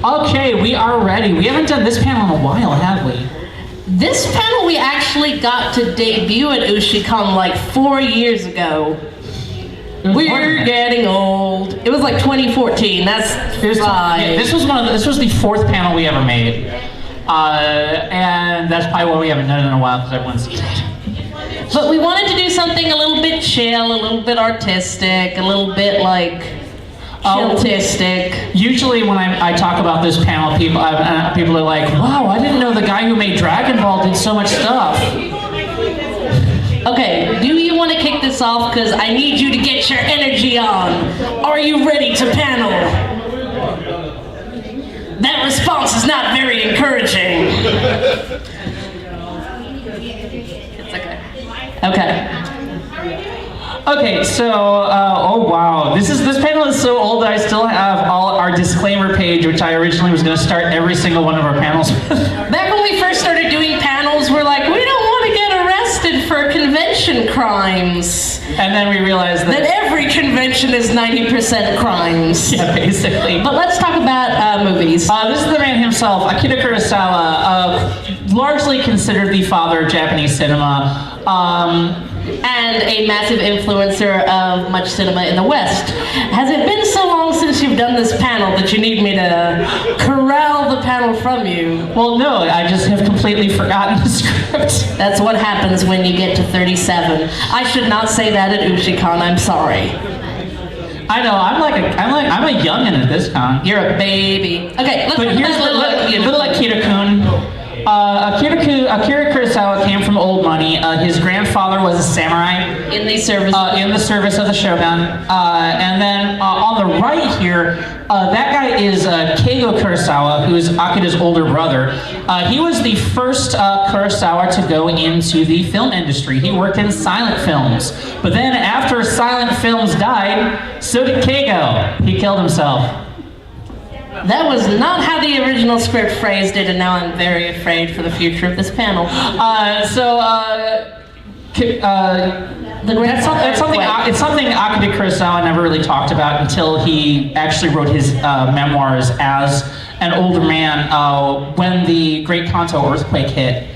Okay, we are ready. We haven't done this panel in a while, have we? This panel we actually got to debut at Ushicon like 4 years ago. We're getting old. It was like 2014. That's right. Yeah, this was the fourth panel we ever made, and that's probably why we haven't done it in a while because everyone's seen it. But we wanted to do something a little bit chill, a little bit artistic, a little bit like chillistic. Usually when I talk about this panel, people are like, "Wow, I didn't know the guy who made Dragon Ball did so much stuff." Okay, do you want to kick this off? Because I need you to get your energy on. Are you ready to panel? That response is not very encouraging. It's okay. Okay. Okay, so, oh wow, this panel is so old that I still have our disclaimer page, which I originally was going to start every single one of our panels with. Back when we first started doing panels, we're like, we don't want to get arrested for convention crimes. And then we realized that every convention is 90% crimes. Yeah, basically. But let's talk about movies. This is the man himself, Akira Kurosawa, largely considered the father of Japanese cinema. And a massive influencer of much cinema in the West. Has it been so long since you've done this panel that you need me to corral the panel from you? Well, no, I just have completely forgotten the script. That's what happens when you get to 37. I should not say that at Ushicon, I'm sorry. I know, I'm a youngin' at this con. You're a baby. Okay, let's But here's little Akira-kun. Akira Kurosawa came from old money. His grandfather was a samurai in the service of the shogun. And then on the right here, that guy is Keigo Kurosawa, who is Akira's older brother. He was the first Kurosawa to go into the film industry. He worked in silent films. But then after silent films died, so did Keigo. He killed himself. That was not how the original script phrased it, and now I'm very afraid for the future of this panel. It's something Akira Kurosawa never really talked about until he actually wrote his memoirs as an older man. When the Great Kanto earthquake hit,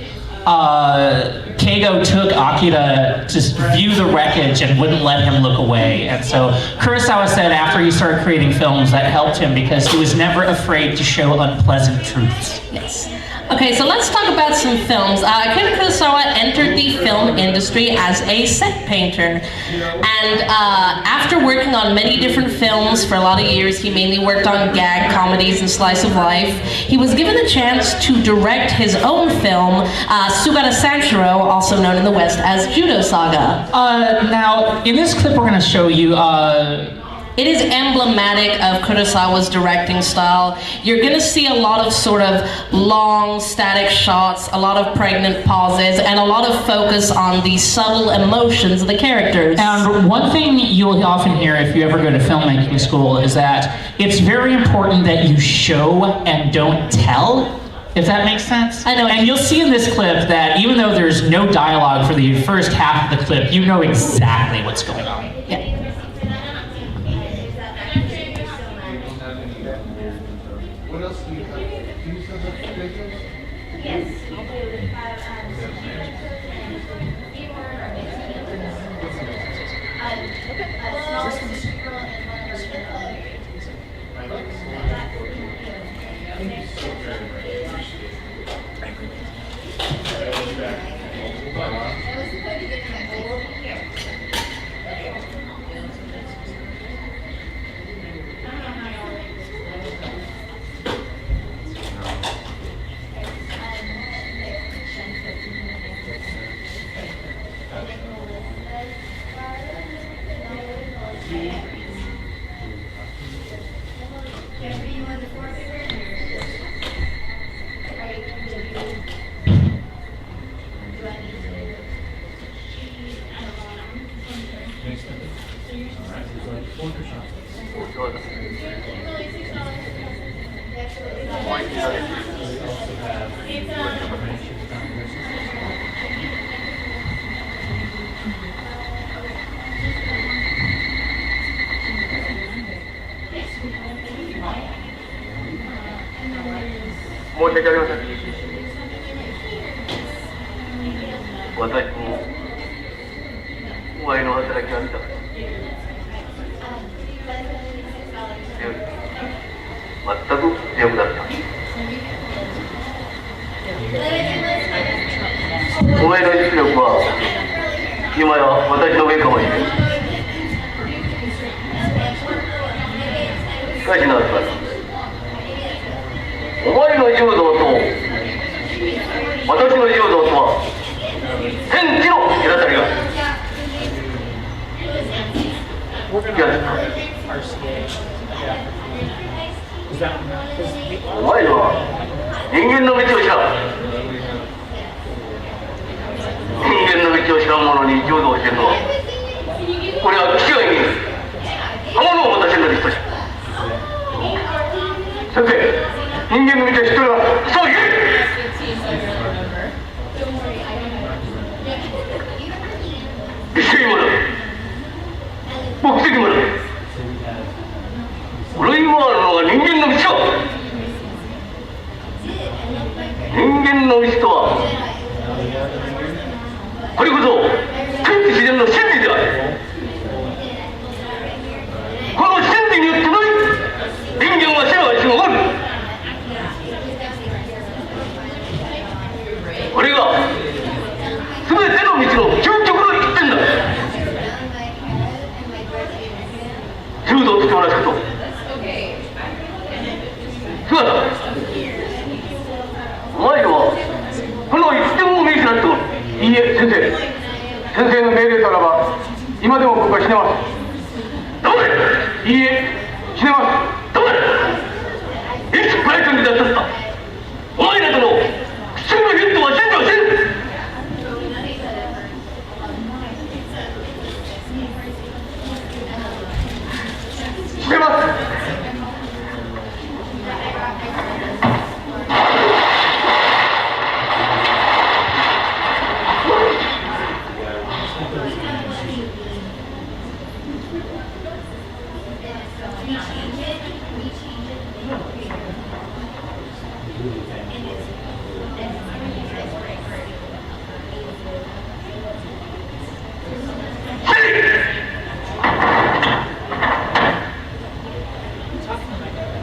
Keigo took Akira to view the wreckage and wouldn't let him look away. And so Kurosawa said after he started creating films that helped him because he was never afraid to show unpleasant truths. Yes. Okay, so let's talk about some films. Akira Kurosawa entered the film industry as a set painter. And after working on many different films for a lot of years, he mainly worked on gag comedies and slice of life. He was given the chance to direct his own film, Sugata Sanshiro, also known in the West as Judo Saga. Now, in this clip we're going to show you it is emblematic of Kurosawa's directing style. You're gonna see a lot of sort of long, static shots, a lot of pregnant pauses, and a lot of focus on the subtle emotions of the characters. And one thing you'll often hear if you ever go to filmmaking school is that it's very important that you show and don't tell, if that makes sense. I know. And you'll see in this clip that even though there's no dialogue for the first half of the clip, you know exactly what's going on. Yeah. What else do you have? Do you still have pictures? Yes. 申し訳ありません。私もお前の働きが見たから。全く強くなった。お前の実力は今や私の上かもしれない。しかしなさい、お前の柔道と私の柔道とは天地の隔たりがある。お前は人間の道を知らん。人間の道を知らん者に柔道をしてるのは、これは気違いに刃物を持たせるのに等しい。先生、人間の道を知ってるがそう言え。一斉にもだ、目的もだ。俺に回るのが人間の道か。人間の道とはこれこそ天地自然の真理である。この真理によってのみ人間は死の足がおる。これが全ての道の究極の一点だ。柔道と同じこと。姿、お前らはこの一点を見失っておる。いいえ、先生。先生の命令ならば今でも僕は死ねます。黙れ。いいえ、死ねます。黙れ。いつバイクに出させた。お前らとの普通のヒットは信条せん。死ねます。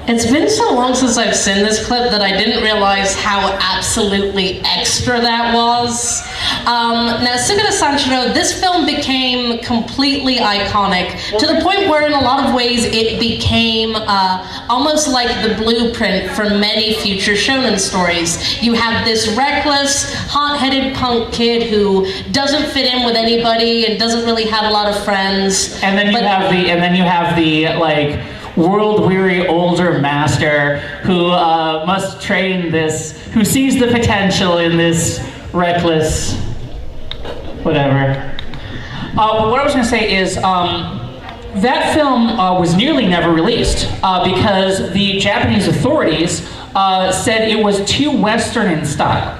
It's been so long since I've seen this clip that I didn't realize how absolutely extra that was. Now, Sugata Sanshiro, this film became completely iconic to the point where in a lot of ways it became almost like the blueprint for many future shonen stories. You have this reckless, hot-headed punk kid who doesn't fit in with anybody and doesn't really have a lot of friends. And then you have the like world-weary older master who must train this, who sees the potential in this reckless, whatever. What I was going to say is that film was nearly never released because the Japanese authorities said it was too Western in style,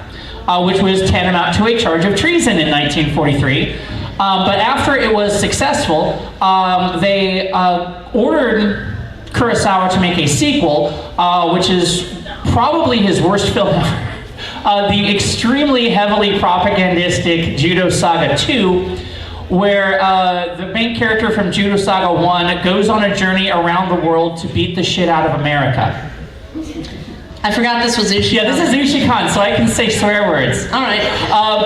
which was tantamount to a charge of treason in 1943. But after it was successful, they ordered Kurosawa to make a sequel, which is probably his worst film ever. The extremely heavily propagandistic Judo Saga 2, where the main character from Judo Saga 1 goes on a journey around the world to beat the shit out of America. I forgot this was Ushicon. Yeah, this is Ushicon, so I can say swear words. All right.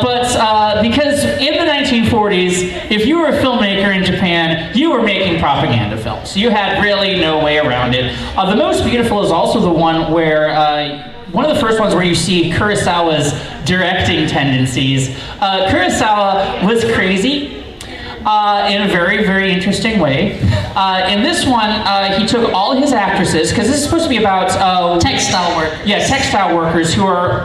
But because in the 1940s, if you were a filmmaker in Japan, you were making propaganda films. You had really no way around it. The most beautiful is also the one where, one of the first ones where you see Kurosawa's directing tendencies. Kurosawa was crazy. In a very, very interesting way. In this one, he took all his actresses, because this is supposed to be about... textile work. Yeah, textile workers who are...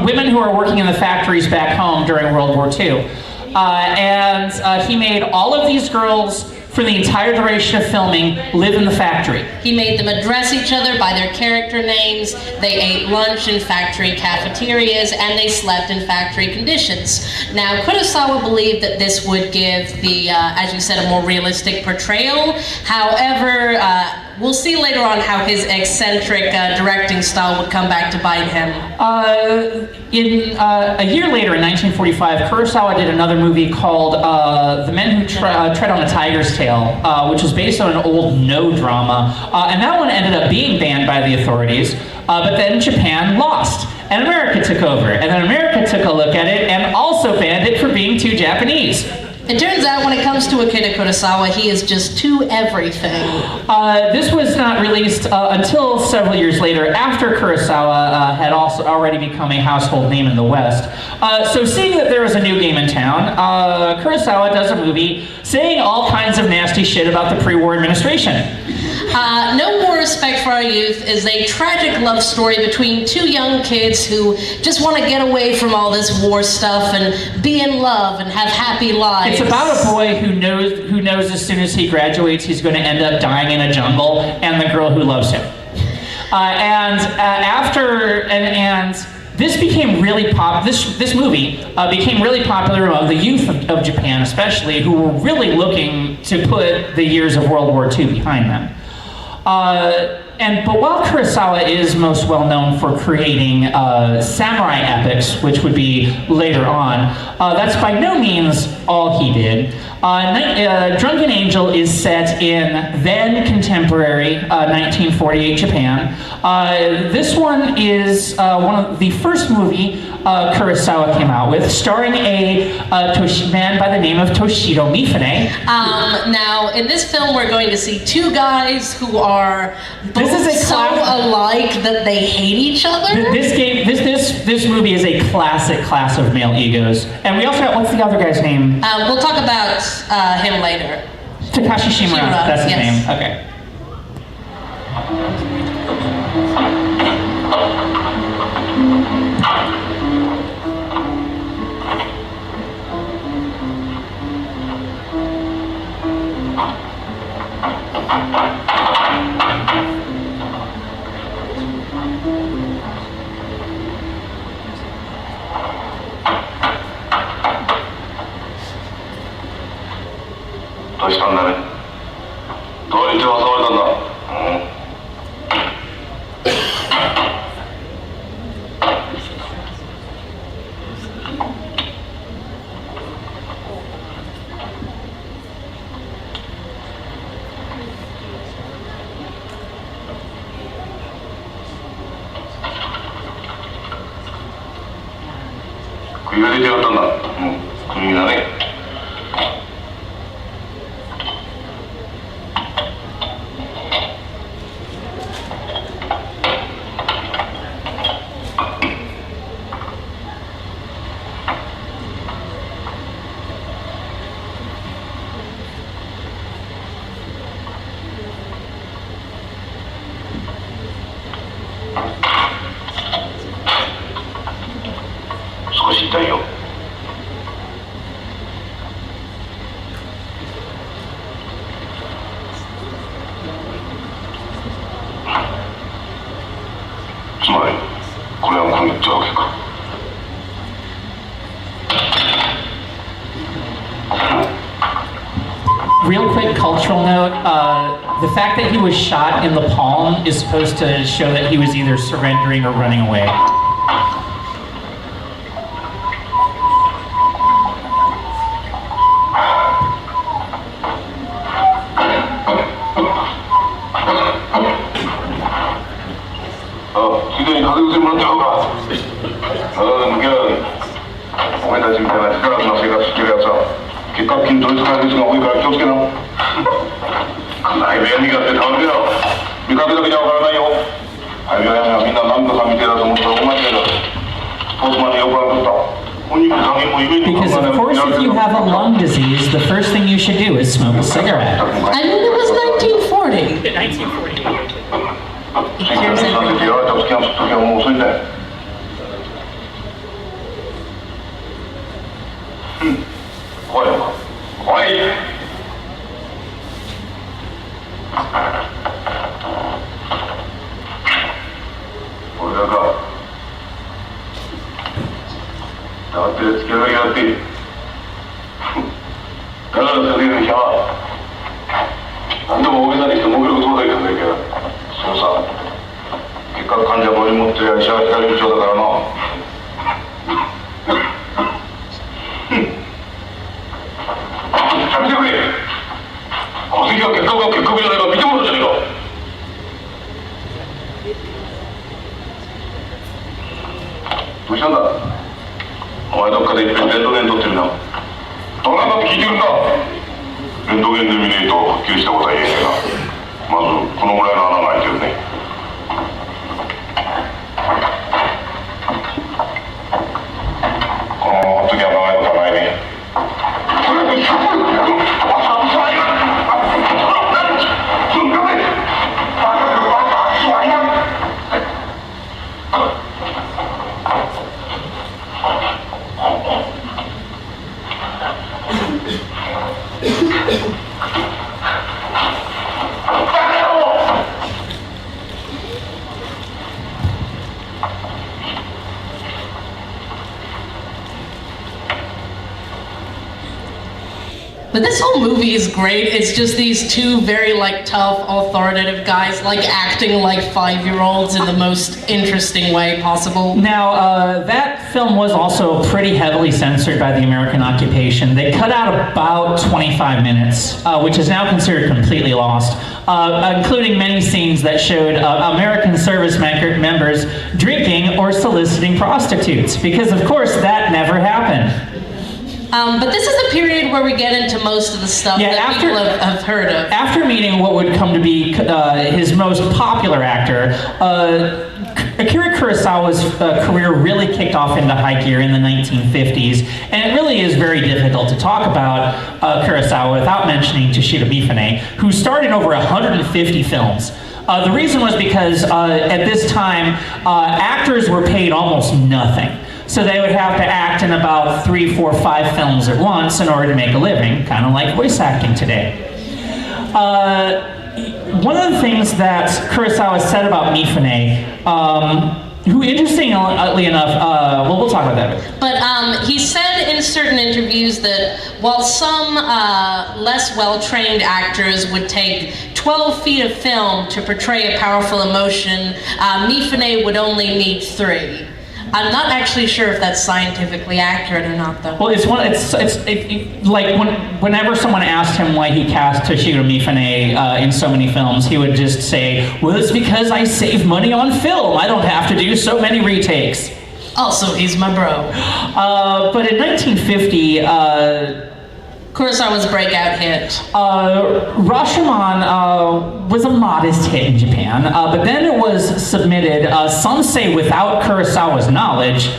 women who are working in the factories back home during World War II. And he made all of these girls, for the entire duration of filming, live in the factory. He made them address each other by their character names, they ate lunch in factory cafeterias, and they slept in factory conditions. Now, Kurosawa believed that this would give the, as you said, a more realistic portrayal. However, we'll see later on how his eccentric directing style would come back to bite him. A year later, in 1945, Kurosawa did another movie called The Men Who Tread on a Tiger's Tail, which was based on an old No drama, and that one ended up being banned by the authorities, but then Japan lost, and America took over, and then America took a look at it and also banned it for being too Japanese. It turns out when it comes to Akira Kurosawa, he is just too everything. This was not released until several years later, after Kurosawa had also already become a household name in the West. So seeing that there was a new game in town, Kurosawa does a movie saying all kinds of nasty shit about the pre-war administration. No More Respect for Our Youth is a tragic love story between two young kids who just want to get away from all this war stuff and be in love and have happy lives. It's about a boy who knows as soon as he graduates he's going to end up dying in a jungle, and the girl who loves him. This became really This movie became really popular among the youth of Japan, especially, who were really looking to put the years of World War II behind them. But while Kurosawa is most well known for creating samurai epics, which would be later on, that's by no means all he did. Drunken Angel is set in then contemporary 1948 Japan. This one is one of the first movie Kurosawa came out with, starring a man by the name of Toshiro Mifune. Now, in this film, we're going to see two guys who are both so alike that they hate each other. This movie is a class of male egos. And we also have, what's the other guy's name? We'll talk about him later. Takashi Shimura, that's his yes. name. Okay. どうしたんだね。どうに手を触れたんだ。首が出てやったんだ。首がね。 少し痛いよ。つまりこれはこういったわけか。Real quick cultural note, the fact that he was shot in the palm is supposed to show that he was either surrendering or running away. Because of course if you have a lung disease, the first thing you should do is smoke a cigarette. I mean, it was 1940. 1948. Here's everything. だってつけだけやってだからそれよりは何でも大げさにしてもぐることばかり考えるから思ってりゃ医者は光部長だからな。やめてくれ。化石は結核が結核じゃないか、見てもらうじゃねえか。どうしたんだ。お前どっかでいっぺんレントゲン撮ってるな。どうなんだって聞いてるんだ。レントゲンで見ねえとはっきりしたことは言えねえが、まずこのぐらいの穴が開いてるね。このままほっときゃ長いことはないね。But this whole movie is great. It's just these two very like tough, authoritative guys like acting like 5-year-olds in the most interesting way possible. Now, that film was also pretty heavily censored by the American occupation. They cut out about 25 minutes, which is now considered completely lost, including many scenes that showed American service members drinking or soliciting prostitutes, because of course that never happened. But this is the period where we get into most of the stuff that people have heard of. After meeting what would come to be his most popular actor, Akira Kurosawa's career really kicked off into high gear in the 1950s, and it really is very difficult to talk about Kurosawa without mentioning Toshiro Mifune, who starred in over 150 films. The reason was because at this time, actors were paid almost nothing. So they would have to act in about 3, 4, 5 films at once in order to make a living, kind of like voice acting today. One of the things that Kurosawa said about Mifune, who interestingly enough, we'll talk about that. But he said in certain interviews that while some less well-trained actors would take 12 feet of film to portray a powerful emotion, Mifune would only need 3. I'm not actually sure if that's scientifically accurate or not, though. Well, whenever someone asked him why he cast Toshiro Mifune in so many films, he would just say, "Well, it's because I save money on film. I don't have to do so many retakes." Also, he's my bro. But in 1950, Kurosawa's breakout hit. Rashomon was a modest hit in Japan, but then it was submitted, some say without Kurosawa's knowledge,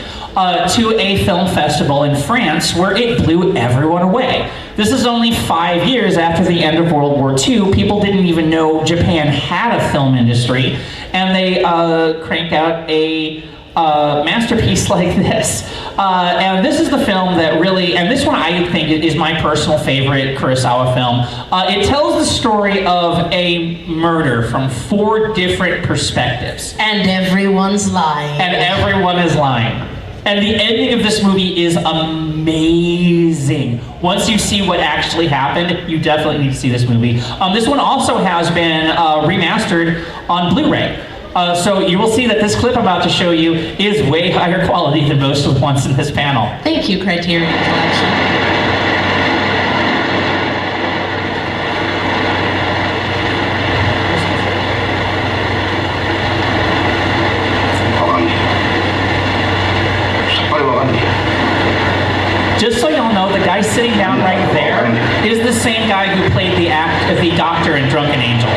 to a film festival in France where it blew everyone away. This is only 5 years after the end of World War II. People didn't even know Japan had a film industry, and they cranked out a masterpiece like this. And this is the film that really, and this one I think is my personal favorite Kurosawa film. It tells the story of a murder from 4 different perspectives. And everyone's lying. And everyone is lying. And the ending of this movie is amazing. Once you see what actually happened, you definitely need to see this movie. This one also has been remastered on Blu-ray. So you will see that this clip I'm about to show you is way higher quality than most of the ones in this panel. Thank you, Criterion Collection. Just so y'all know, the guy sitting down right there is the same guy who played the doctor in Drunken Angel.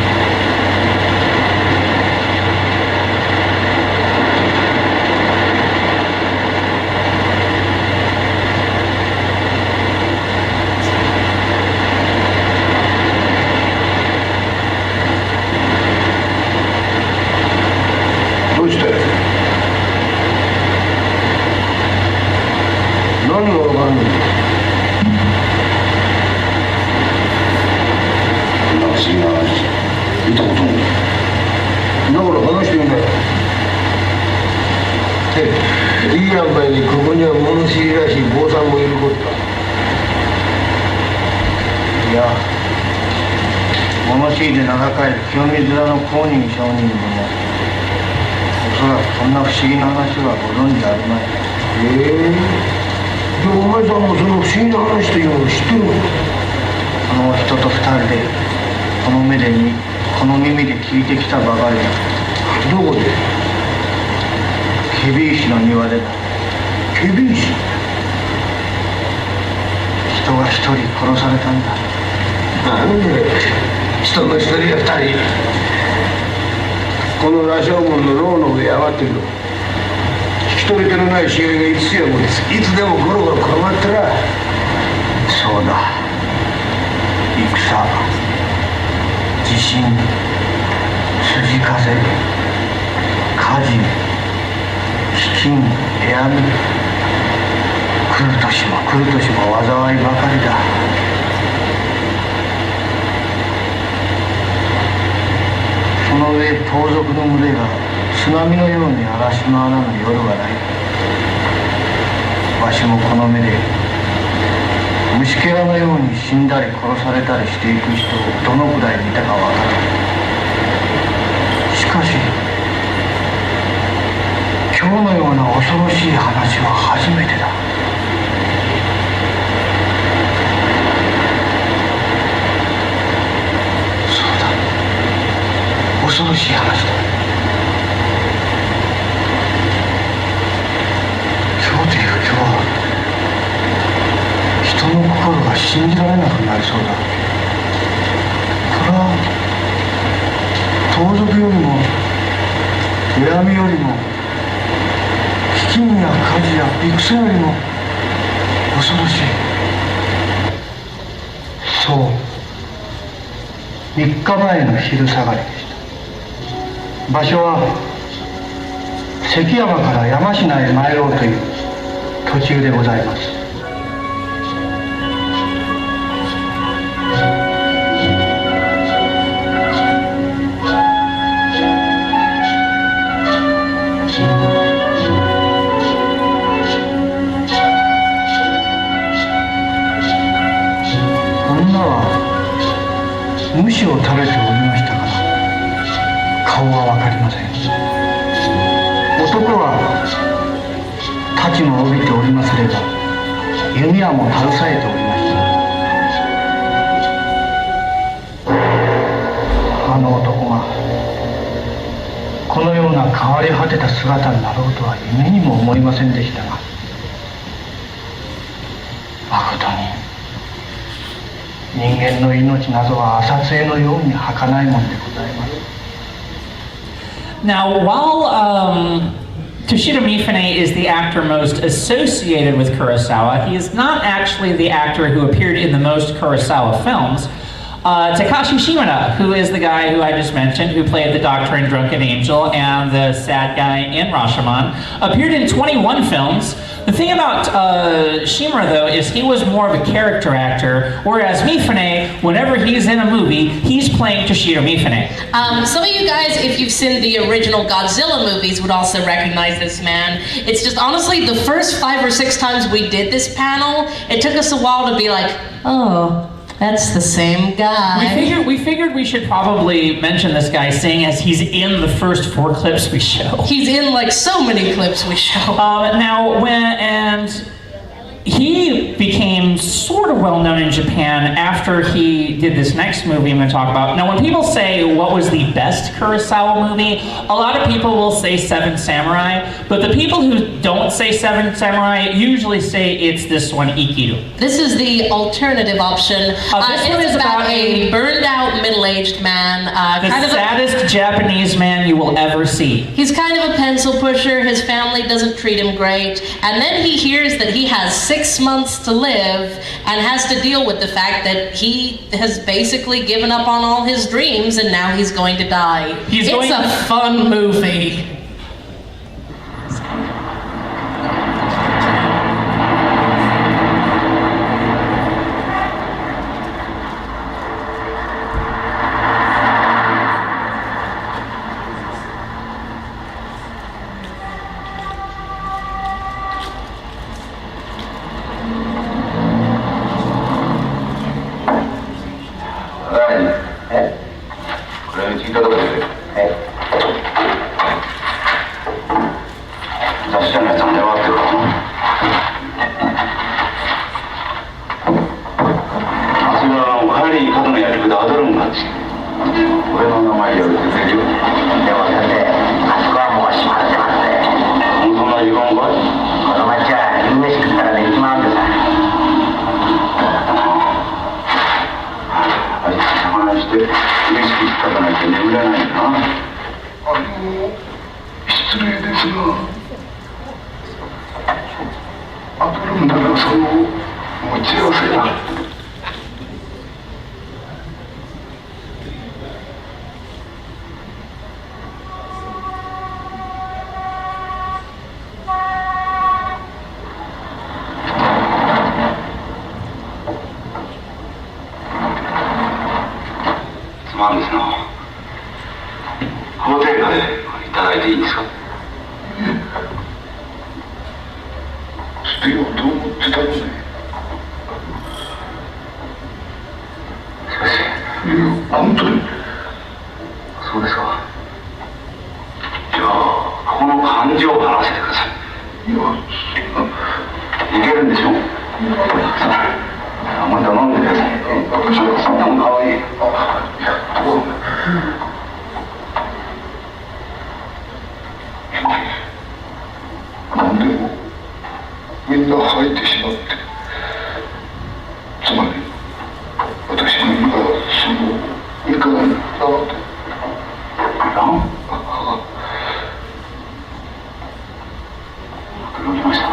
そらくそんな不思議な話はご存知あるまい。でお前さんもその不思議な話というのを知ってるの？この人と二人でこの目でにこの耳で聞いてきたばかりだ。どこで？ケビ石の庭でだ。ケビ石？人が一人殺されたんだ。なんで人の一人や二人この羅生門の牢の上上がってるの？引き取り手のない死骸がいつやもいつでもゴロゴロ転がってら。そうだ。戦、地震、筋風、火事、飢饉、手編み、来る年も来る年も災いばかりだ。その上盗賊の群れが津波のように荒らし回らぬ夜はない。わしもこの目で虫けらのように死んだり殺されたりしていく人をどのくらい見たかわからない。しかし今日のような恐ろしい話は初めてだ。そうだ、恐ろしい話だ。今日という今日は人の心が信じられなくなりそうだ。それは盗賊よりも手編みよりも飢饉や火事や戦よりも恐ろしい。そう3日前の昼下がりでした。場所は関山から山科へ参ろうという途中でございます。虫を食べておりましたから顔は分かりません。男は太刀も帯びておりますれば弓矢も携えておりました。あの男がこのような変わり果てた姿になろうとは夢にも思いませんでしたが、誠に人間の命などは浅津絵のように儚いもんでございます。Now, while Toshiro Mifune is the actor most associated with Kurosawa, he is not actually the actor who appeared in the most Kurosawa films. Takashi Shimada, who is the guy who I just mentioned, who played the Doctor in Drunken Angel and the sad guy in Rashomon, appeared in 21 films. The thing about Shimura, though, is he was more of a character actor, whereas Mifune, whenever he's in a movie, he's playing Toshiro Mifune. Some of you guys, if you've seen the original Godzilla movies, would also recognize this man. It's just, honestly, the first 5 or 6 times we did this panel, it took us a while to be like, oh, that's the same guy. We figured we should probably mention this guy, seeing as he's in the first 4 clips we show. He's in like so many clips we show. He became sort of well known in Japan after he did this next movie I'm going to talk about. Now, when people say what was the best Kurosawa movie, a lot of people will say Seven Samurai, but the people who don't say Seven Samurai usually say it's this one, Ikiru. This is the alternative option. This one is about a burned out middle-aged man. The saddest Japanese man you will ever see. He's kind of a pencil pusher. His family doesn't treat him great. And then he hears that he has 6 months to live and has to deal with the fact that he has basically given up on all his dreams and now he's going to die. It's a fun movie. 雑誌社のやつは出回ってるからな。あそこは帰りに角の薬局でアドルンがあって俺の名前より出てるよ。でも先生、あそこはもう閉まってますね。そんな時間かい？この町は夕飯食ったら寝ちまうんでさ。あいつ魚して飯食ったかないと眠れないんだな。失礼ですが、アドルン長さんを持ち合わせだ。すまんですな。法廷下でいただいていいんですか？捨てようと思ってたのに。しかし、本当に。そうですか。じゃあ、この感情を話せてください。いけるんでしょ？また飲んでください。そんなもんかわいい。なんでもみんな吐いてしまって、つまり私の身がその身からなので。驚きました。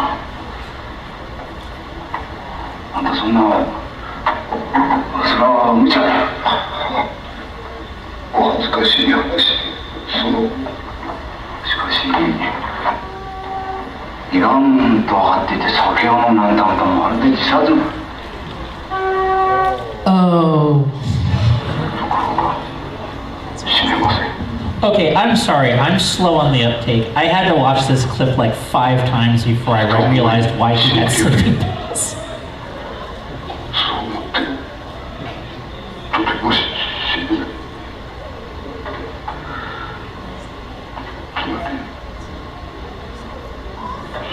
あんたそんなそれは無茶だ。お恥ずかしい話。しかしいらんと分かっていて酒を飲んだんだもん。まるで自殺。Oh. ところが死ねません。Okay, I'm sorry. I'm slow on the uptake. I had to watch this clip like 5 times before I realized why he had sleeping pills. そう思ってとても死ねない。つまり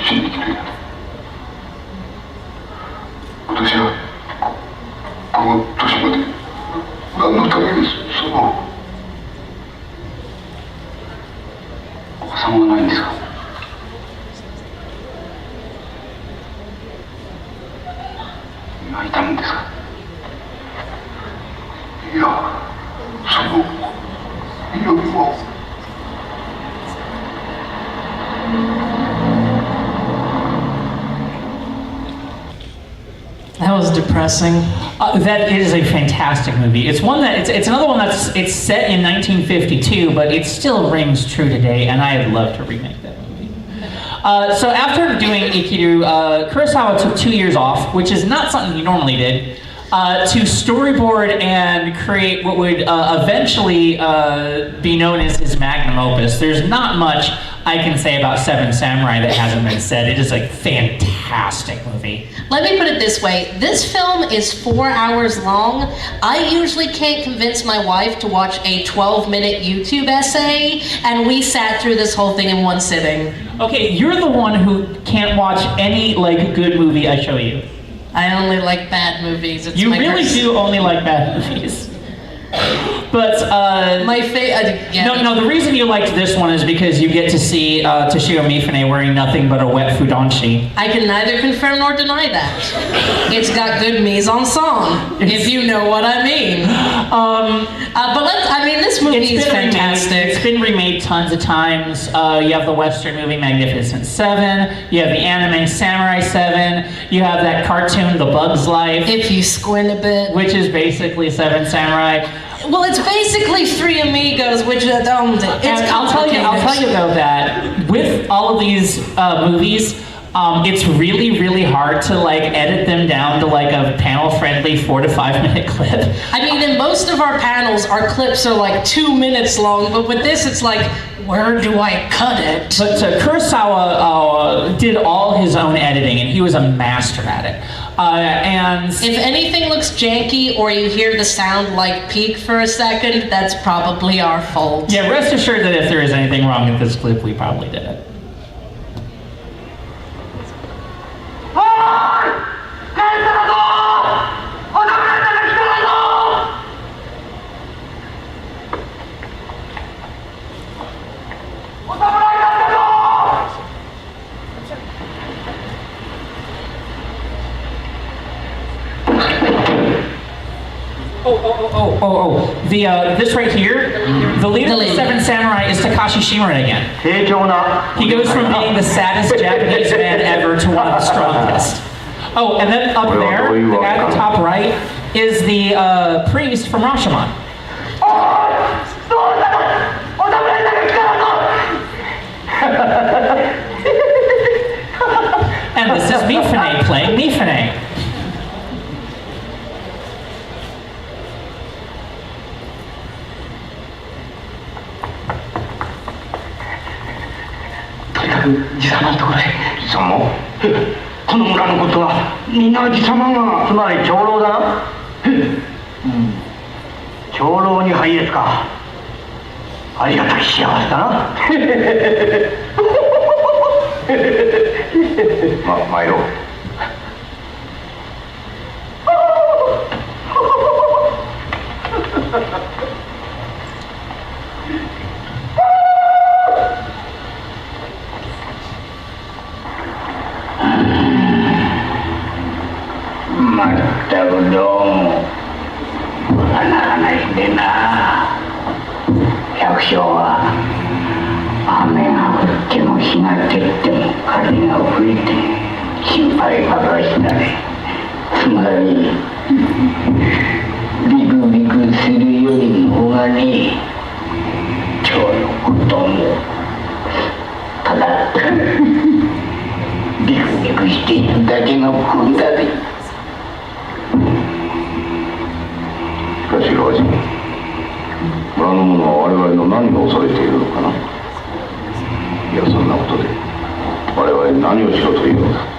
死にきれない。私はこの年まで何のためにお子さんはないんですか？泣いたんですか？いや、そのよりも。That was depressing. That is a fantastic movie. It's one that it's another one it's set in 1952, but it still rings true today, and I'd love to remake that movie. So after doing Ikiru, Kurosawa took 2 years off, which is not something he normally did, to storyboard and create what would eventually be known as his magnum opus. There's not much I can say about Seven Samurai that hasn't been said. It is a fantastic movie. Let me put it this way. This film is 4 hours long. I usually can't convince my wife to watch a 12-minute YouTube essay, and we sat through this whole thing in one sitting. Okay, you're the one who can't watch any like good movie I show you. I only like bad movies. It's You my really curse. do only like bad movies. But My yeah. no, the reason you liked this one is because you get to see Toshio Mifune wearing nothing but a wet fudanshi. I can neither confirm nor deny that. It's got good mise en scène, if you know what I mean. But this movie is fantastic. It's been remade tons of times. You have the Western movie Magnificent Seven. You have the anime Samurai 7. You have that cartoon The Bug's Life. If you squint a bit. Which is basically Seven Samurai. Well, it's basically Three Amigos, which it's I'll tell you though that with all of these movies, it's really, really hard to like edit them down to like a panel-friendly 4 to 5 minute clip. I mean, in most of our panels, our clips are like 2 minutes long, but with this, it's like, where do I cut it? But Kurosawa did all his own editing, and he was a master at it. And if anything looks janky or you hear the sound like peak for a second, that's probably our fault. Yeah, rest assured that if there is anything wrong with this clip, we probably did it. This right here, the leader of the Seven Samurai is Takashi Shimura again. 成長な He goes from being the saddest Japanese man ever to one of the strongest. Oh, and then up there, the guy at the top right, is the priest from Rashomon. And this is Mifune playing Mifune. とにかく爺様のところへ。爺様？この村のことはみんな爺様が。つまり長老だな。長老に拝謁か。ありがたき幸せだな。参ろう。まったくどうもならないでな。百姓は雨が降っても日が照っても風が吹いて心配ばかりしない。つまりビクビクするよりもがね、今日のこともただビクビクしているだけのことだぜ。しかし老人、村の者は我々の何を恐れているのかな。いや、そんなことで我々に何をしろというのだ。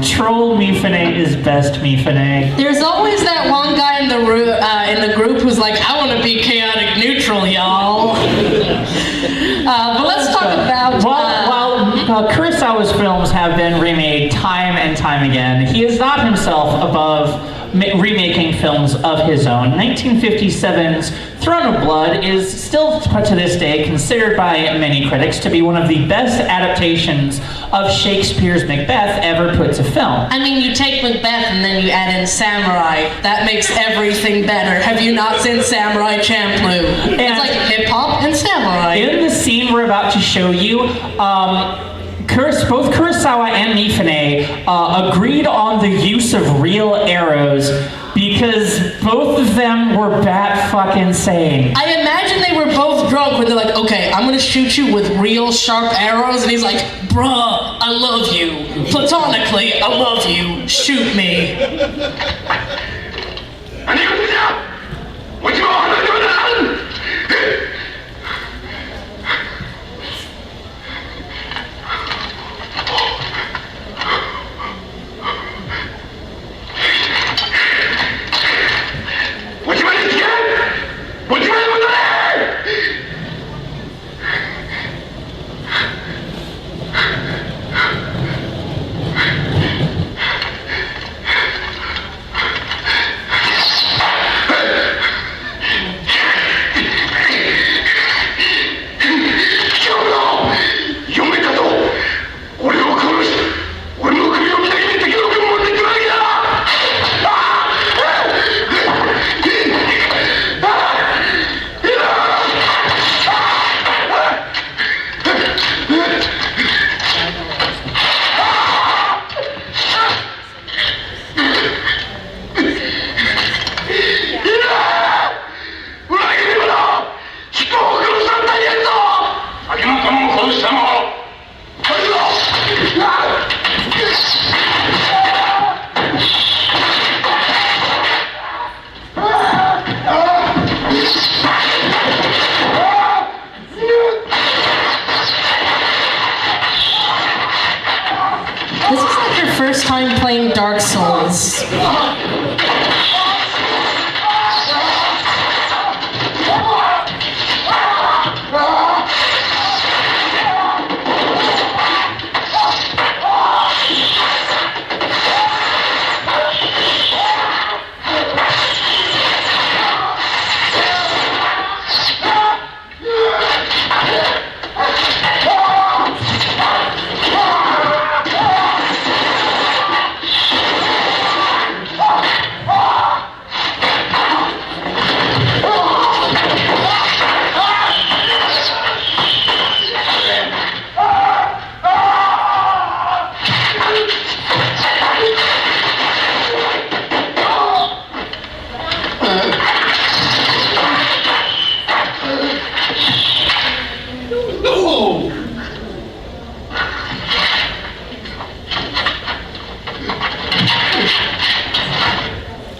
Troll Mifune is best Mifune. There's always that one guy in the group who's like, I want to be chaotic neutral, y'all. But let's talk about... While Kurosawa's films have been remade time and time again, he is not himself above remaking films of his own. 1957's Throne of Blood is still, to this day, considered by many critics to be one of the best adaptations of Shakespeare's Macbeth ever put to film. I mean, you take Macbeth and then you add in Samurai. That makes everything better. Have you not seen Samurai Champloo? It's like hip-hop and Samurai. In the scene we're about to show you, both Kurosawa and Mifune agreed on the use of real arrows because both of them were bat fucking sane. I imagine they were both drunk when they're like, okay, I'm gonna shoot you with real sharp arrows, and he's like, bruh, I love you. Platonically, I love you. Shoot me. 何事じゃ持ち場を離れてはならん持ち場につけ持ち場に戻れ This is like your first time playing Dark Souls.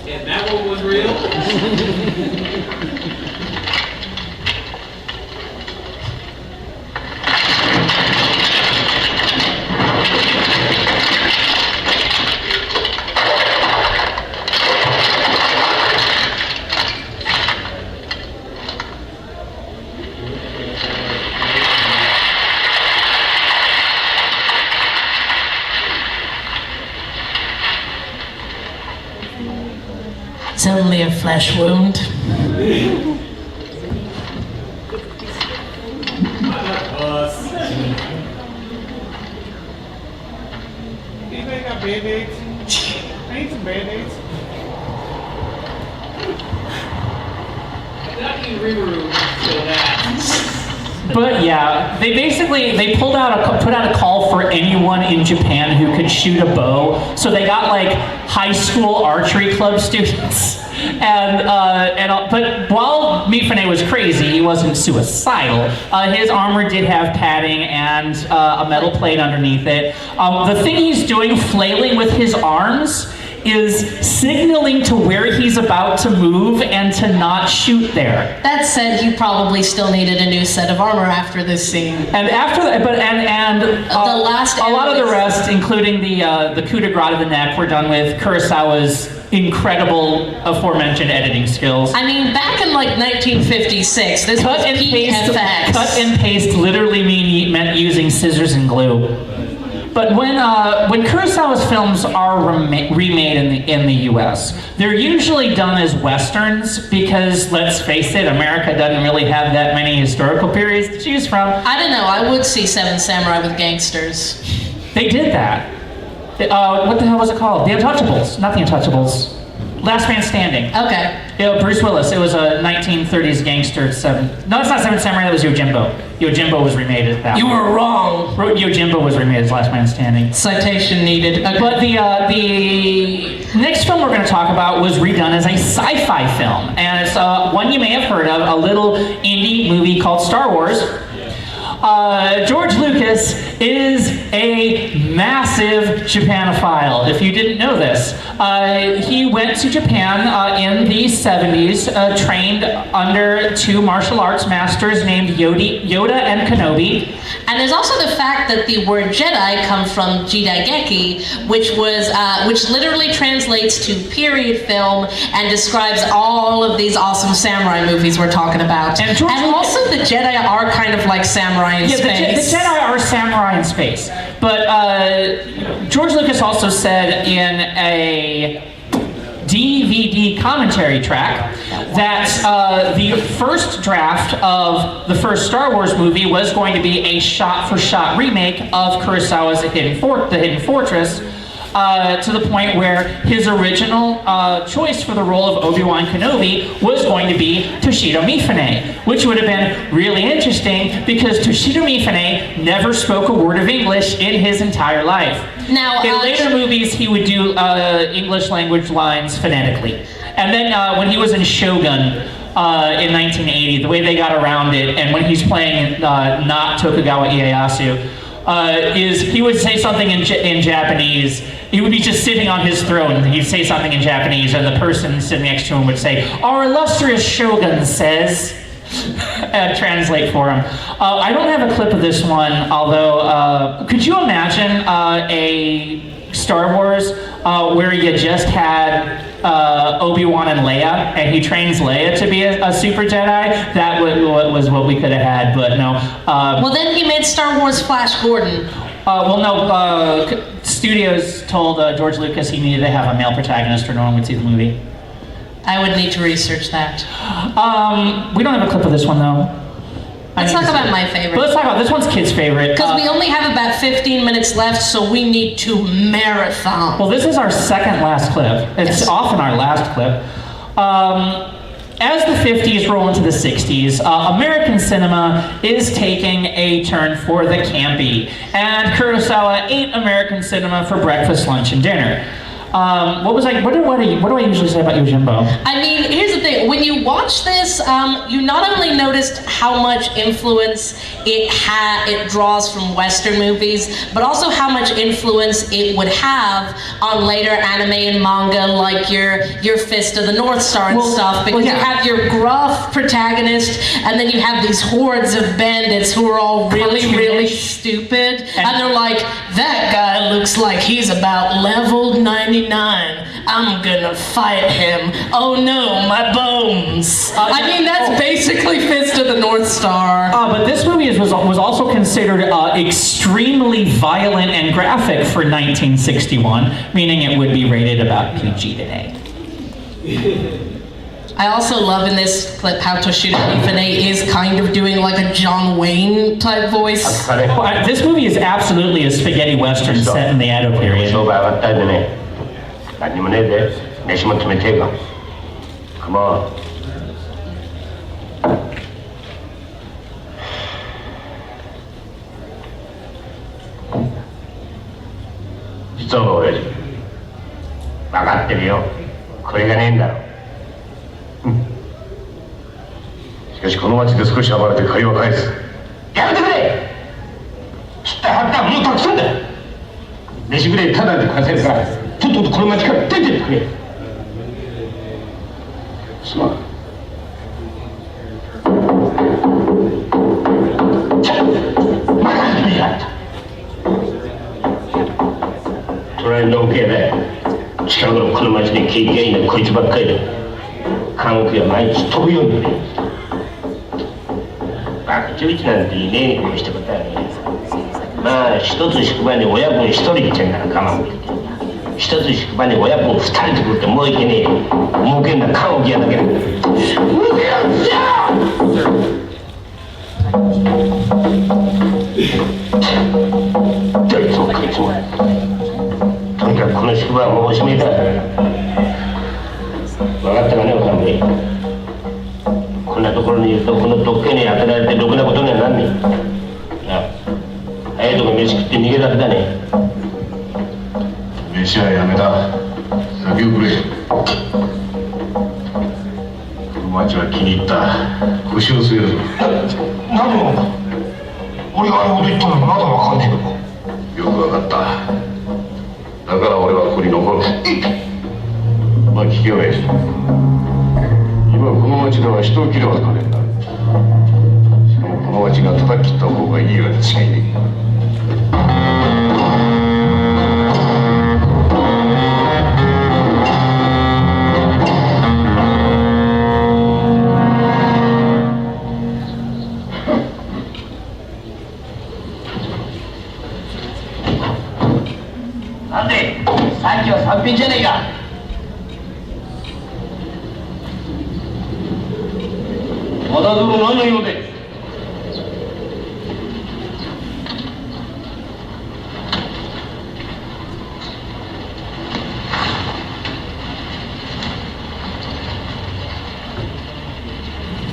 And that one was real? It's only a flesh wound. Anybody got Band-Aids? I need some Band-Aids. Not in Rimuru, so that. But yeah, they put out a call for anyone in Japan who could shoot a bow. So they got like high school archery club students. But while Mifune was crazy, he wasn't suicidal. His armor did have padding and a metal plate underneath it. The thing he's doing, flailing with his arms, is signaling to where he's about to move and to not shoot there. That said, he probably still needed a new set of armor after this scene. And after that, The last a lot of the enemies- rest, including the coup de grace to the neck, were done with Kurosawa's incredible aforementioned editing skills. I mean, back in like 1956, this Cut was and peak paste. FX. Cut and paste literally meant using scissors and glue. But when Kurosawa's films are remade in the U.S., they're usually done as westerns because, let's face it, America doesn't really have that many historical periods to choose from. I don't know, I would see Seven Samurai with gangsters. They did that. What the hell was it called? The Untouchables, not The Untouchables. Last Man Standing. Okay. Bruce Willis. It was a 1930s gangster. No, it's not Seven Samurai. That was Yojimbo. Yojimbo was remade as that. You were wrong. Yojimbo was remade as Last Man Standing. Citation needed. But the next film we're going to talk about was redone as a sci-fi film, and it's one you may have heard of, a little indie movie called Star Wars. George Lucas is a massive Japanophile, if you didn't know this. He went to Japan in the 70s, trained under two martial arts masters named Yoda and Kenobi. And there's also the fact that the word Jedi comes from Jidaigeki, which literally translates to period film and describes all of these awesome samurai movies we're talking about. And also the Jedi are kind of like samurai in space. The Jedi are samurai in space. But George Lucas also said in a DVD commentary track that the first draft of the first Star Wars movie was going to be a shot-for-shot remake of Kurosawa's The Hidden Fortress, to the point where his original choice for the role of Obi-Wan Kenobi was going to be Toshido Mifune, which would have been really interesting because Toshido Mifune never spoke a word of English in his entire life. Now, in later movies, he would do English language lines phonetically. And then when he was in Shogun in 1980, the way they got around it, and when he's playing not Tokugawa Ieyasu, is he would say something in Japanese. He would be just sitting on his throne. He'd say something in Japanese, and the person sitting next to him would say, "Our illustrious shogun says," and translate for him. I don't have a clip of this one, although could you imagine a Star Wars where you just had Obi-Wan and Leia, and he trains Leia to be a super Jedi? That was what we could have had, but no. Well, then he made Star Wars Flash Gordon. Studios told George Lucas he needed to have a male protagonist or no one would see the movie. I would need to research that. We don't have a clip of this one, though. Let's talk about my favorite. But let's talk about this one's kid's favorite. Because we only have about 15 minutes left, so we need to marathon. Well, this is our second last clip. It's often our last clip. As the 50s roll into the 60s, American cinema is taking a turn for the campy. And Kurosawa ate American cinema for breakfast, lunch, and dinner. What do I usually say about Yojimbo? I mean, here's the thing. When you watch this, you not only noticed how much influence it draws from Western movies, but also how much influence it would have on later anime and manga, like your Fist of the North Star and stuff. Because you have your gruff protagonist, and then you have these hordes of bandits who are all really, really stupid, and they're like, "That guy looks like he's about level 99. I'm gonna fight him. Oh no, my bones." I mean, that's basically Fist of the North Star. But this movie was also considered extremely violent and graphic for 1961, meaning it would be rated about PG today. I also love in this clip how Toshido Mifune is kind of doing like a John Wayne type voice. This movie is absolutely a spaghetti western set in the Edo period. 何もねえで飯も詰めてえか。Come on。実は親父、分かってるよ。これがねえんだろ。しかしこの町で少し暴れて借りは返す。やめてくれ。知ったはったもうたくさんだ。飯ぐらいタダで貸せるから。とっととこの町から出てってくれ。すまん。まだ始めやがった。隣の桶屋だよ。近頃この町で景気がいいのはこいつばっかりだ。看護師は毎日飛ぶようになる。バカちょいちなんていねえに越したことはね。まあ一つ宿場に親分一人ってんなら我慢できてる。一つ宿場に親分二人で来るってもういけねえよ。儲けんな看護師屋だけだ。うぜよっしゃどいつもこいつも。とにかくこの宿場はもうおしまいだ。分かったかねお侍。ここんなところにいるとこの特権に当てられてろくなことにはなんねえ。なあ、早いとこ飯食って逃げだけだね。飯はやめだ。酒をくれ。この町は気に入った。腰を据えるぞ。何を俺があれほど言ったのにまだわかんねえのか。よくわかった。だから俺はここに残る。まあ聞けよえ。今この町では人を切れは金になる。しかもこの町が叩き切った方がいいように違いねえ。なんでさっきは3品じゃねえか。まだどの何の用で。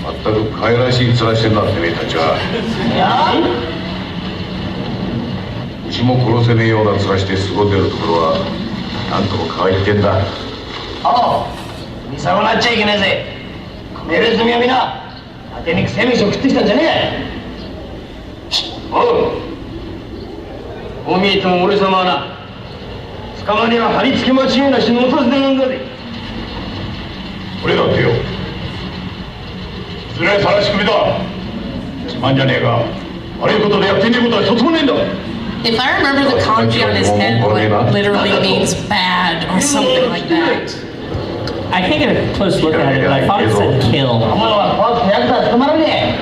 まったく可愛らしい面してんなってめえたちは。いや牛も殺せねえような面して過ごんでるところはなんとも可愛いってんだ。ああ、見さごなっちゃいけねえぜ。この入れ墨は皆当てにくせえ飯を食ってきたんじゃねえ。おう、こう見えても俺様はな、捕まりは貼り付け間違いなしのお尋ねなんだぜ。俺だってよ。ずれさらし首だ。自慢じゃねえが、悪いことでやってねえことは一つもねえんだ。If I remember, the kanji on his head literally means bad or something like that. I can't get a close look at it, but I thought it said kill. お前は怖くてやったら捕まらね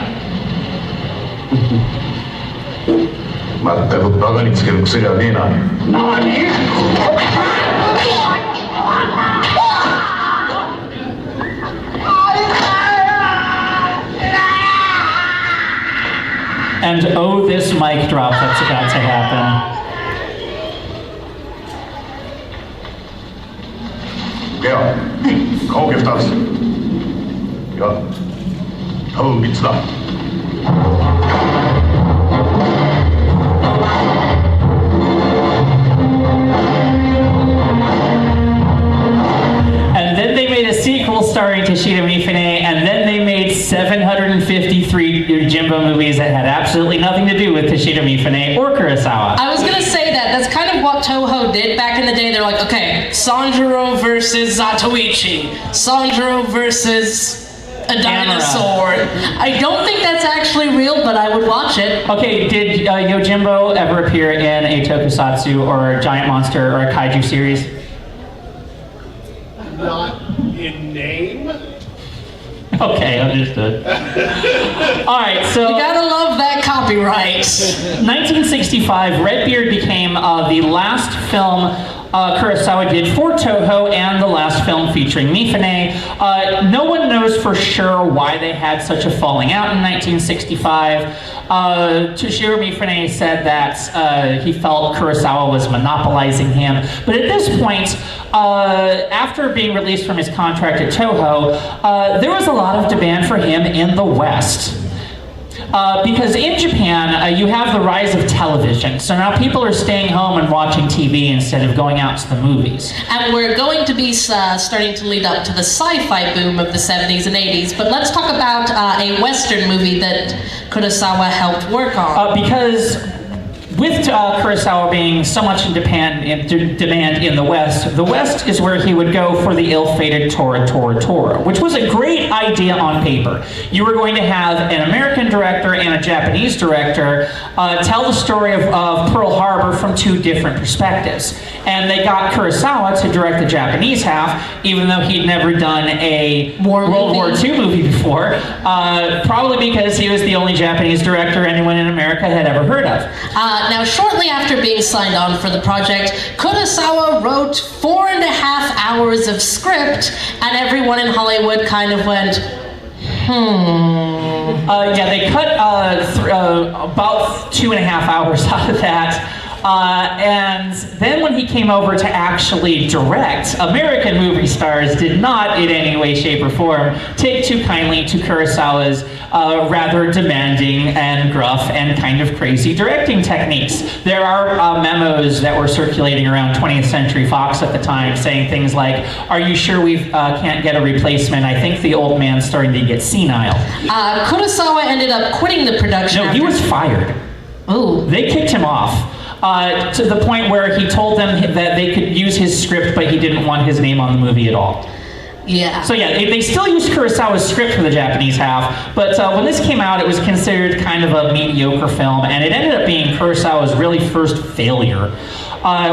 まったくバカにつける癖じゃねえな。え。何And oh, this mic drop that's about to happen. いや、顔毛2つ。いや、多分3つだ。And then they made a sequel starring Toshida Mifune, and then they made 753 Yojimbo movies that had absolutely nothing to do with Toshida Mifune or Kurosawa. I was gonna say that. That's kind of what Toho did back in the day. They're like, okay, Sanjuro versus Zatoichi. Sanjuro versus a dinosaur. I don't think that's actually real, but I would watch it. Okay, did Yojimbo ever appear in a tokusatsu or a giant monster or a kaiju series? Not in name. Okay, understood. All right, so You gotta love that copyright. 1965, Redbeard became the last film Kurosawa did for Toho and the last film featuring Mifune. No one knows for sure why they had such a falling out in 1965. Toshiro Mifune said that he felt Kurosawa was monopolizing him. But at this point, after being released from his contract at Toho, there was a lot of demand for him in the West. Because in Japan, you have the rise of television. So now people are staying home and watching TV instead of going out to the movies. And we're going to be starting to lead up to the sci-fi boom of the 70s and 80s. But let's talk about a Western movie that Kurosawa helped work on. Because with Kurosawa being so much in demand in the West is where he would go for the ill-fated Tora Tora Tora, which was a great idea on paper. You were going to have an American director and a Japanese director tell the story of Pearl Harbor from two different perspectives. And they got Kurosawa to direct the Japanese half, even though he'd never done a World War II movie before, probably because he was the only Japanese director anyone in America had ever heard of. Now, shortly after being signed on for the project, Kurosawa wrote 4.5 hours of script, and everyone in Hollywood kind of went, Yeah, they cut about 2.5 hours out of that. And then when he came over to actually direct, American movie stars did not in any way, shape, or form take too kindly to Kurosawa's rather demanding and gruff and kind of crazy directing techniques. There are memos that were circulating around 20th Century Fox at the time saying things like, "Are you sure we can't get a replacement? I think the old man's starting to get senile." Kurosawa ended up quitting the production. No, he was fired. Ooh. They kicked him off. To the point where he told them that they could use his script, but he didn't want his name on the movie at all. Yeah. So yeah, they still used Kurosawa's script for the Japanese half, but when this came out, it was considered kind of a mediocre film, and it ended up being Kurosawa's really first failure,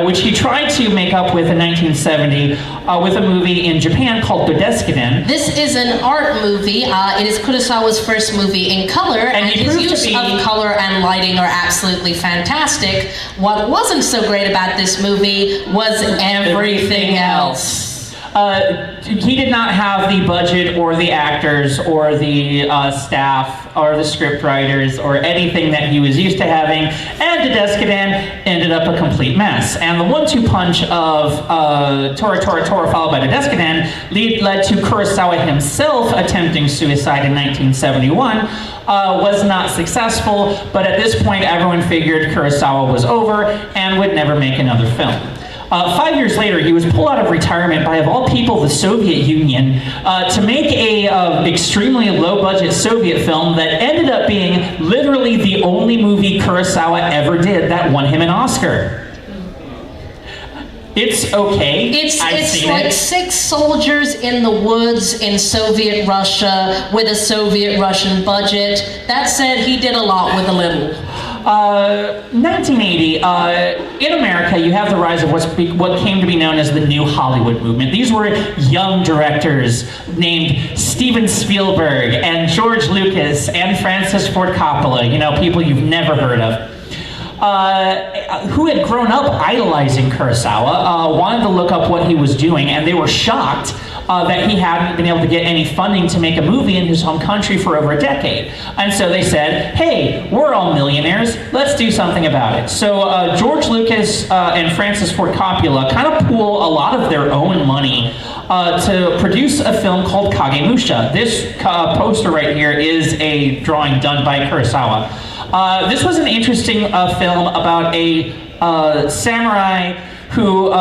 which he tried to make up with in 1970 with a movie in Japan called Dodeskinen. This is an art movie. It is Kurosawa's first movie in color, and his use of color and lighting are absolutely fantastic. What wasn't so great about this movie was everything else. He did not have the budget or the actors or the staff or the script writers or anything that he was used to having, and Dodeskinen ended up a complete mess. And the 1-2 punch of Tora Tora Tora followed by Dodeskinen led to Kurosawa himself attempting suicide in 1971. Was not successful, but at this point everyone figured Kurosawa was over and would never make another film. 5 years later, he was pulled out of retirement by, of all people, the Soviet Union to make a extremely low-budget Soviet film that ended up being literally the only movie Kurosawa ever did that won him an Oscar. It's okay. It's like 6 soldiers in the woods in Soviet Russia with a Soviet Russian budget. That said, he did a lot with a little. 1980, in America, you have the rise of what came to be known as the New Hollywood movement. These were young directors named Steven Spielberg and George Lucas and Francis Ford Coppola, you know, people you've never heard of. Who had grown up idolizing Kurosawa, wanted to look up what he was doing, and they were shocked that he hadn't been able to get any funding to make a movie in his home country for over a decade. And so they said, hey, we're all millionaires, let's do something about it. So George Lucas and Francis Ford Coppola kind of pool a lot of their own money to produce a film called Kagemusha. This poster right here is a drawing done by Kurosawa. This was an interesting film about a samurai who,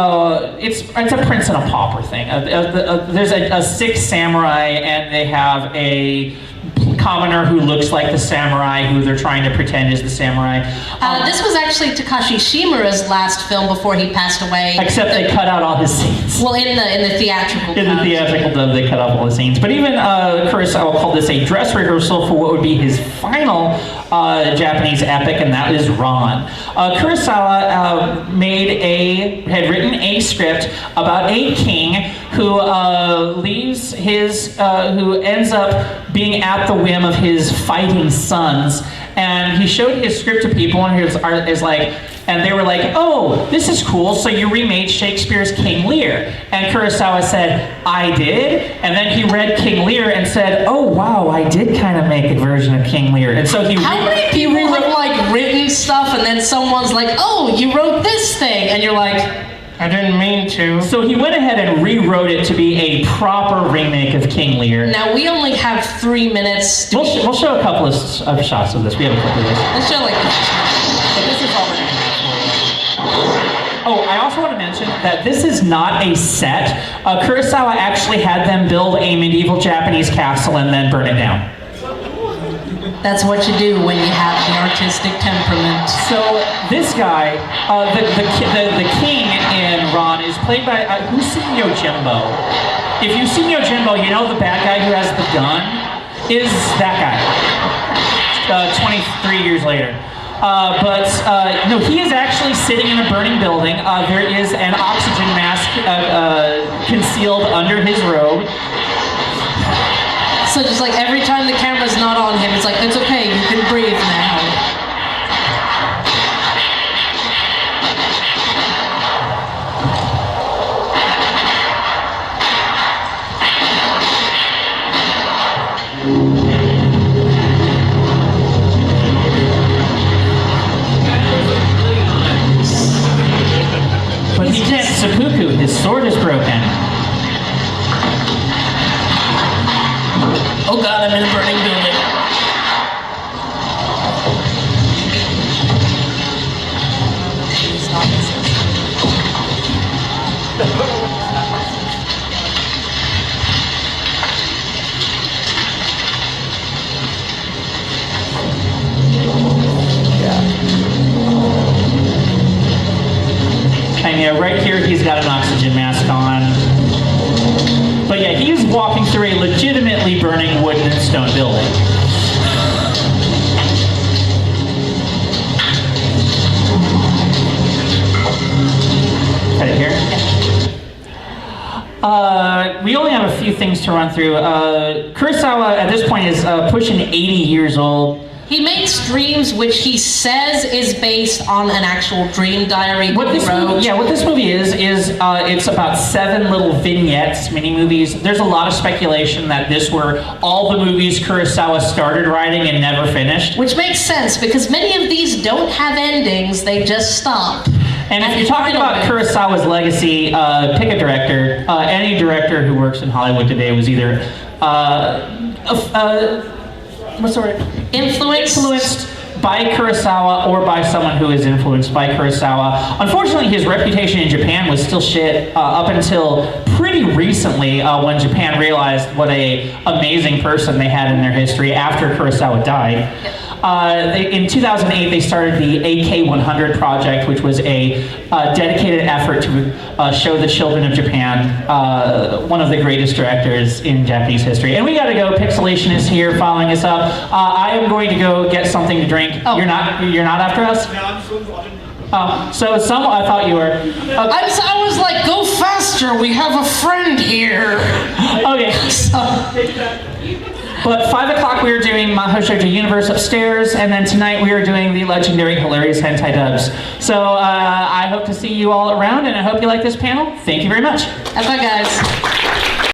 it's a prince and a pauper thing. There's a 6 samurai, and they have a commoner who looks like the samurai, who they're trying to pretend is the samurai. This was actually Takashi Shimura's last film before he passed away. Except they cut out all his scenes. Well, in the theatrical In the theatrical dub, they cut off all the scenes. But even Kurosawa called this a dress rehearsal for what would be his final Japanese epic, and that is Ran. Kurosawa had written a script about a king who who ends up being at the whim of his fighting sons, and he showed his script to people, and and they were like, oh, this is cool, so you remade Shakespeare's King Lear. And Kurosawa said, I did? And then he read King Lear and said, oh wow, I did kind of make a version of King Lear. And so How many people have like written stuff and then someone's like, oh, you wrote this thing, and you're like, I didn't mean to. So he went ahead and rewrote it to be a proper remake of King Lear. Now we only have 3 minutes. We'll show a couple of shots of this. We have a couple of this. Let's show like this. But this is all we're gonna have for you. Oh, I also want to mention that this is not a set. Kurosawa actually had them build a medieval Japanese castle and then burn it down. That's what you do when you have the artistic temperament. So this guy, the king in Ran is played by who's seen Yojimbo? If you've seen Yojimbo, you know the bad guy who has the gun is that guy. 23 years later. No, he is actually sitting in a burning building. There is an oxygen mask concealed under his robe. So just like every time the camera's not on him, it's like, it's okay, you can breathe now. And yeah, right here he's got an oxygen mask on. But yeah, he's walking through a legitimately burning wooden and stone building. Right here. We only have a few things to run through. Kurosawa at this point is pushing 80 years old. He makes dreams, which he says is based on an actual dream diary What that he this wrote. movie, yeah, what this movie is it's about 7 little vignettes, mini movies. There's a lot of speculation that this were all the movies Kurosawa started writing and never finished. Which makes sense, because many of these don't have endings, they just stop. And if you're talking about Kurosawa's legacy, pick a director. Any director who works in Hollywood today was either what's the word? Influenced by Kurosawa or by someone who is influenced by Kurosawa. Unfortunately, his reputation in Japan was still shit up until pretty recently when Japan realized what a amazing person they had in their history after Kurosawa died. In 2008, they started the AK-100 project, which was a dedicated effort to show the children of Japan one of the greatest directors in Japanese history. And we got to go. Pixelation is here following us up. I am going to go get something to drink. Oh. You're not after us? So I thought you were. I was like, go faster, we have a friend here. Okay. But 5 o'clock we are doing Mahou Shoujo Universe upstairs, and then tonight we are doing the legendary hilarious hentai dubs. So I hope to see you all around, and I hope you like this panel. Thank you very much. Bye, guys.